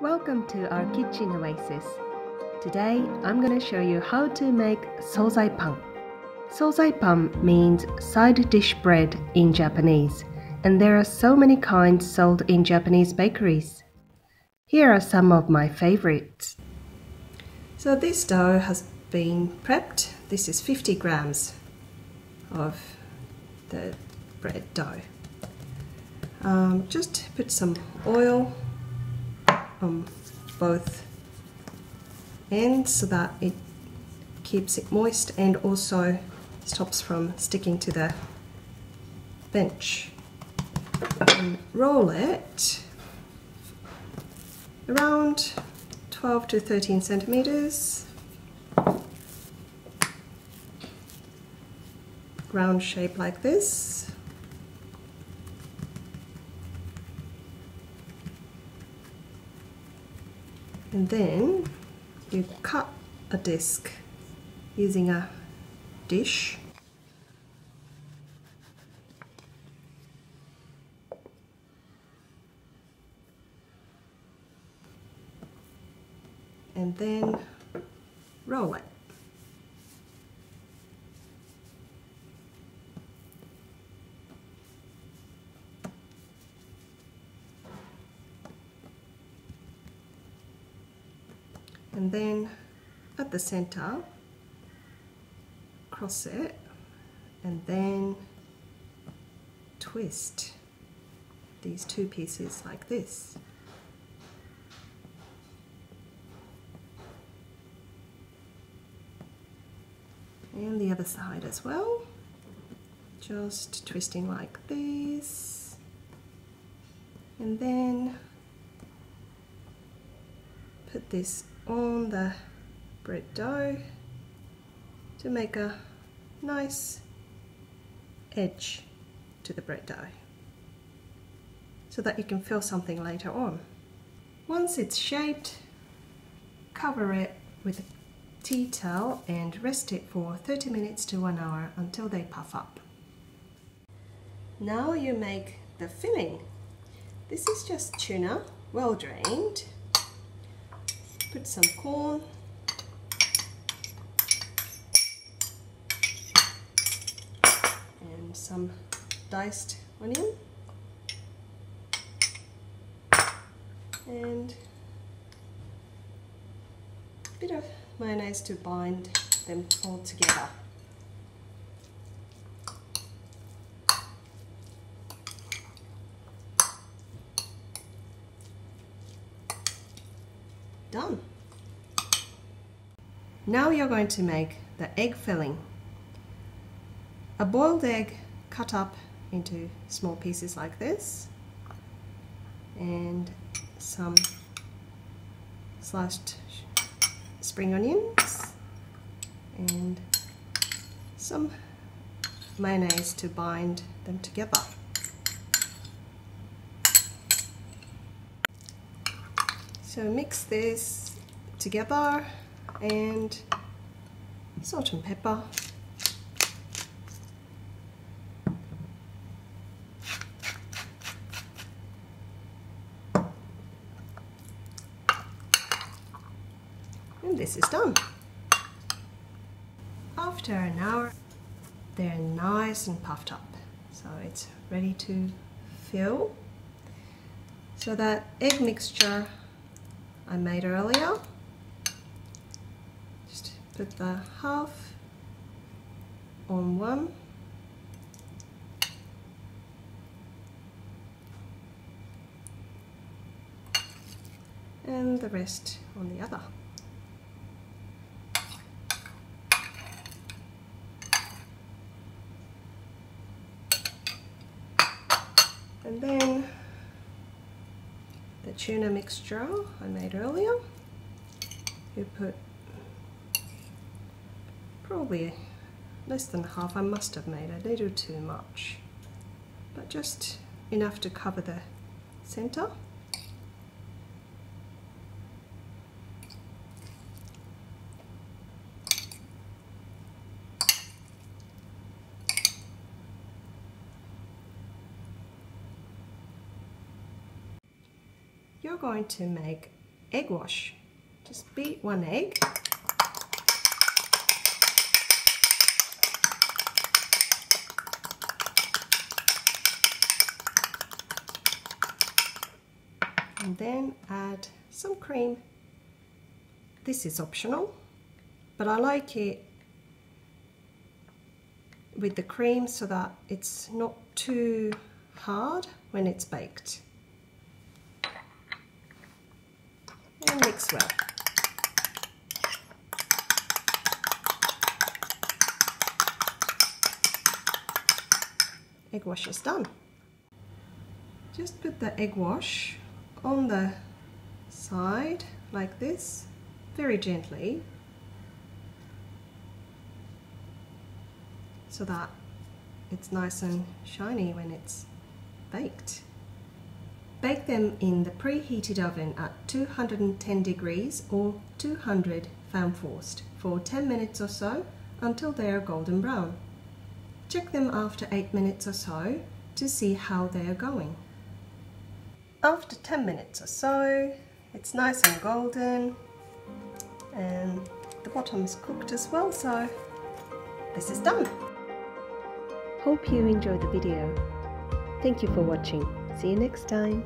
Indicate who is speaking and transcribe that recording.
Speaker 1: Welcome to our kitchen oasis. Today I'm going to show you how to make Sozai Pan. Sozai Pan means side dish bread in Japanese, and there are so many kinds sold in Japanese bakeries. Here are some of my favorites. So this dough has been prepped. This is 50 grams of the bread dough. Just put some oil on both ends so that it keeps it moist and also stops from sticking to the bench. And roll it around 12 to 13 centimeters, round shape like this. And then you cut a disc using a dish. And then roll it. And then at the center, cross it and then twist these two pieces like this. And the other side as well, just twisting like this, and then put this on the bread dough to make a nice edge to the bread dough so that you can fill something later on. Once it's shaped, cover it with a tea towel and rest it for 30 minutes to 1 hour until they puff up. Now you make the filling. This is just tuna, well drained. Put some corn, and some diced onion, and a bit of mayonnaise to bind them all together. Done. Now you're going to make the egg filling. A boiled egg cut up into small pieces like this, and some sliced spring onions, and some mayonnaise to bind them together. So mix this together and salt and pepper. And this is done. After an hour, they're nice and puffed up. So it's ready to fill. So that egg mixture I made earlier, just put the half on one, and the rest on the other. And then the tuna mixture I made earlier, you put probably less than half. I must have made a little too much, but just enough to cover the center. You're going to make egg wash. Just beat 1 egg. And then add some cream. This is optional, but I like it with the cream so that it's not too hard when it's baked. And mix well. Egg wash is done. Just put the egg wash on the side like this, very gently, so that it's nice and shiny when it's baked. Bake them in the preheated oven at 210 degrees or 200 fan forced for 10 minutes or so until they are golden brown. Check them after 8 minutes or so to see how they are going. After 10 minutes or so, it's nice and golden and the bottom is cooked as well, so this is done. Hope you enjoyed the video. Thank you for watching. See you next time.